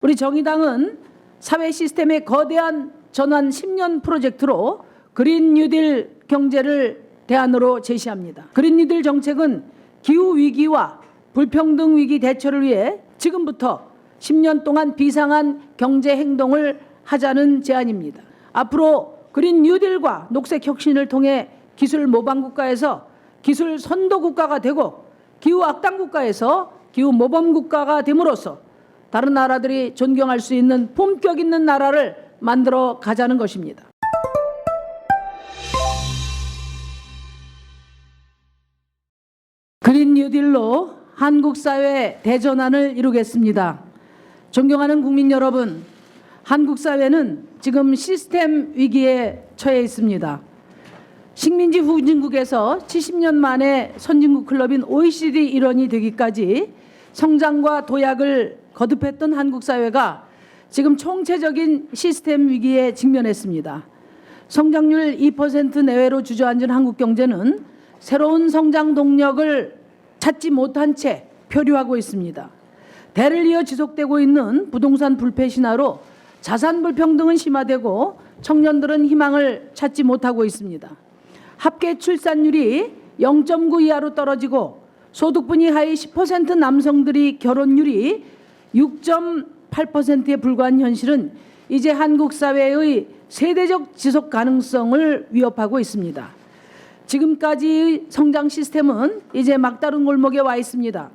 우리 정의당은 사회 시스템의 거대한 전환 10년 프로젝트로 그린 뉴딜 경제를 대안으로 제시합니다. 그린 뉴딜 정책은 기후 위기와 불평등 위기 대처를 위해 지금부터 10년 동안 비상한 경제 행동을 하자는 제안입니다. 앞으로 그린 뉴딜과 녹색 혁신을 통해 기술 모방 국가에서 기술 선도 국가가 되고 기후 악당 국가에서 기후 모범 국가가 됨으로써 다른 나라들이 존경할 수 있는 품격 있는 나라를 만들어 가자는 것입니다. 그린 뉴딜로 한국 사회 대전환을 이루겠습니다. 존경하는 국민 여러분, 한국 사회는 지금 시스템 위기에 처해 있습니다. 식민지 후진국에서 70년 만에 선진국 클럽인 OECD 일원이 되기까지 성장과 도약을 거듭했던 한국 사회가 지금 총체적인 시스템 위기에 직면했습니다. 성장률 2% 내외로 주저앉은 한국 경제는 새로운 성장 동력을 찾지 못한 채 표류하고 있습니다. 대를 이어 지속되고 있는 부동산 불패 신화로 자산 불평등은 심화되고 청년들은 희망을 찾지 못하고 있습니다. 합계 출산율이 0.9 이하로 떨어지고 소득분위 하위 10% 남성들이 결혼율이 6.8%에 불과한 현실은 이제 한국 사회의 세대적 지속 가능성을 위협하고 있습니다. 지금까지의 성장 시스템은 이제 막다른 골목에 와 있습니다.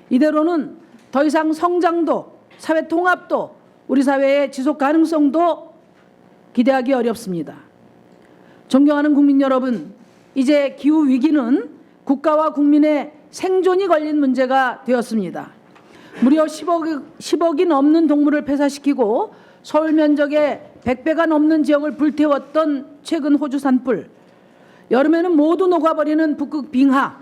이대로는 더 이상 성장도 사회 통합도 우리 사회의 지속 가능성도 기대하기 어렵습니다. 존경하는 국민 여러분, 이제 기후 위기는 국가와 국민의 생존이 걸린 문제가 되었습니다. 무려 10억이 넘는 동물을 폐사시키고 서울 면적의 100배가 넘는 지역을 불태웠던 최근 호주 산불, 여름에는 모두 녹아버리는 북극 빙하,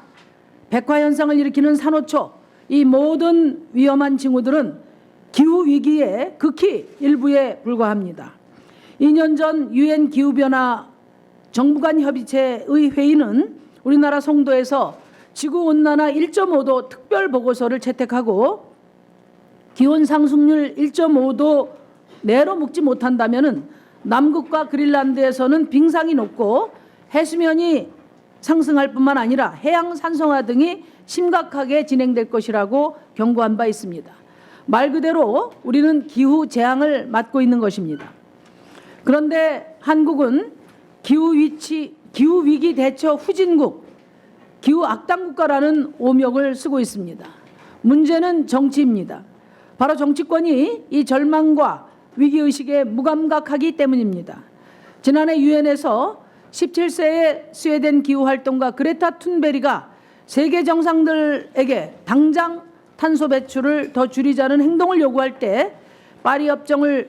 백화현상을 일으키는 산호초, 이 모든 위험한 징후들은 기후위기의 극히 일부에 불과합니다. 2년 전 유엔 기후변화 정부 간 협의체의 회의는 우리나라 송도에서 지구온난화 1.5도 특별보고서를 채택하고 기온 상승률 1.5도 내로 묶지 못한다면 남극과 그린란드에서는 빙상이 녹고 해수면이 상승할 뿐만 아니라 해양 산성화 등이 심각하게 진행될 것이라고 경고한 바 있습니다. 말 그대로 우리는 기후 재앙을 맞고 있는 것입니다. 그런데 한국은 기후위기 대처 후진국, 기후 악당 국가라는 오명을 쓰고 있습니다. 문제는 정치입니다. 바로 정치권이 이 절망과 위기의식에 무감각하기 때문입니다. 지난해 유엔에서 17세의 스웨덴 기후활동가 그레타 툰베리가 세계 정상들에게 당장 탄소 배출을 더 줄이자는 행동을 요구할 때 파리 협정을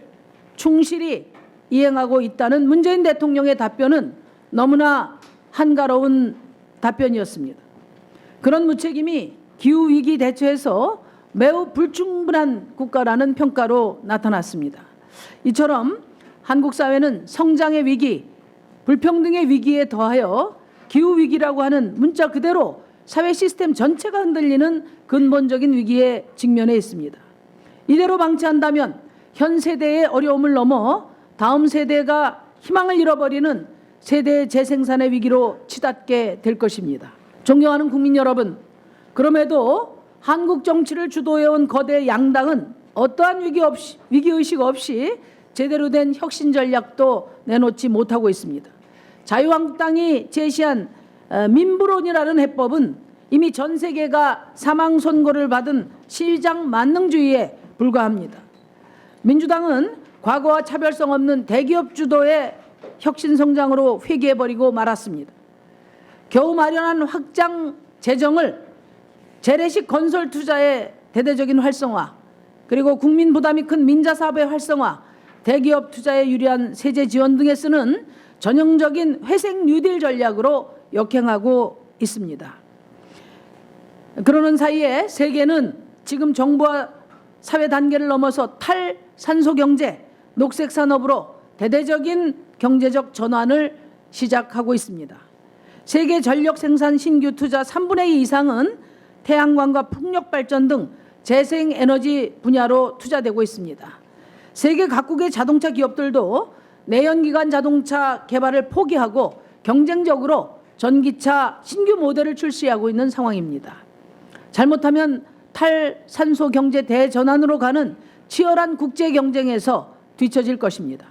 충실히 이행하고 있다는 문재인 대통령의 답변은 너무나 한가로운 답변이었습니다. 그런 무책임이 기후위기 대처에서 매우 불충분한 국가라는 평가로 나타났습니다. 이처럼 한국 사회는 성장의 위기, 불평등의 위기에 더하여 기후위기라고 하는 문자 그대로 사회 시스템 전체가 흔들리는 근본적인 위기에 직면해 있습니다. 이대로 방치한다면 현 세대의 어려움을 넘어 다음 세대가 희망을 잃어버리는 세대 재생산의 위기로 치닫게 될 것입니다. 존경하는 국민 여러분, 그럼에도 한국 정치를 주도해온 거대 양당은 어떠한 위기의식 없이 제대로 된 혁신 전략도 내놓지 못하고 있습니다. 자유한국당이 제시한 민부론이라는 해법은 이미 전 세계가 사망 선고를 받은 시장 만능주의에 불과합니다. 민주당은 과거와 차별성 없는 대기업 주도의 혁신 성장으로 회귀해버리고 말았습니다. 겨우 마련한 확장 재정을 재래식 건설 투자의 대대적인 활성화, 그리고 국민 부담이 큰 민자 사업의 활성화, 대기업 투자에 유리한 세제 지원 등에 쓰는 전형적인 회색 뉴딜 전략으로 역행하고 있습니다. 그러는 사이에 세계는 지금 정부와 사회 단계를 넘어서 탈산소 경제, 녹색 산업으로 대대적인 경제적 전환을 시작하고 있습니다. 세계 전력 생산 신규 투자 3분의 2 이상은 태양광과 풍력 발전 등 재생에너지 분야로 투자되고 있습니다. 세계 각국의 자동차 기업들도 내연기관 자동차 개발을 포기하고 경쟁적으로 전기차 신규 모델을 출시하고 있는 상황입니다. 잘못하면 탈산소 경제 대전환으로 가는 치열한 국제 경쟁에서 뒤처질 것입니다.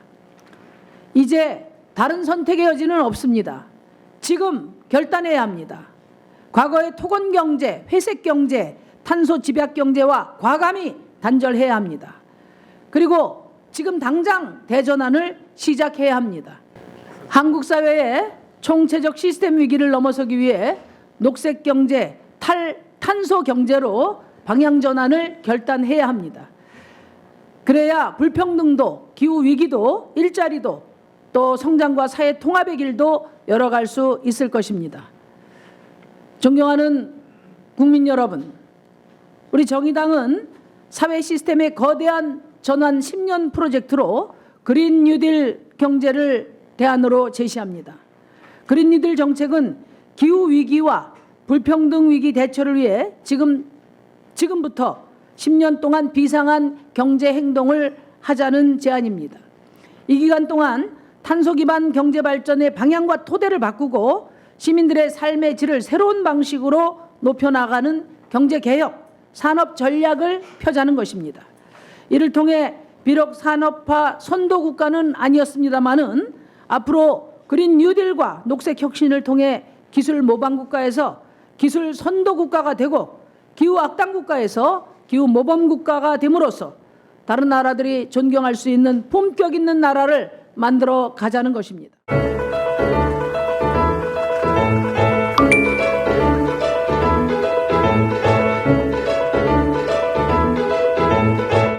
이제 다른 선택의 여지는 없습니다. 지금 결단해야 합니다. 과거의 토건 경제, 회색 경제, 탄소 집약 경제와 과감히 단절해야 합니다. 그리고 지금 당장 대전환을 시작해야 합니다. 한국 사회의 총체적 시스템 위기를 넘어서기 위해 녹색 경제, 탄소 경제로 방향 전환을 결단해야 합니다. 그래야 불평등도, 기후 위기도, 일자리도, 또 성장과 사회 통합의 길도 열어갈 수 있을 것입니다. 존경하는 국민 여러분, 우리 정의당은 사회 시스템의 거대한 전환 10년 프로젝트로 그린 뉴딜 경제를 대안으로 제시합니다. 그린 뉴딜 정책은 기후 위기와 불평등 위기 대처를 위해 지금부터 10년 동안 비상한 경제 행동을 하자는 제안입니다. 이 기간 동안 탄소 기반 경제 발전의 방향과 토대를 바꾸고 시민들의 삶의 질을 새로운 방식으로 높여나가는 경제 개혁, 산업 전략을 펴자는 것입니다. 이를 통해 비록 산업화 선도 국가는 아니었습니다마는 앞으로 그린 뉴딜과 녹색 혁신을 통해 기술 모방 국가에서 기술 선도 국가가 되고 기후 악당 국가에서 기후 모범 국가가 됨으로써 다른 나라들이 존경할 수 있는 품격 있는 나라를 만들어 가자는 것입니다.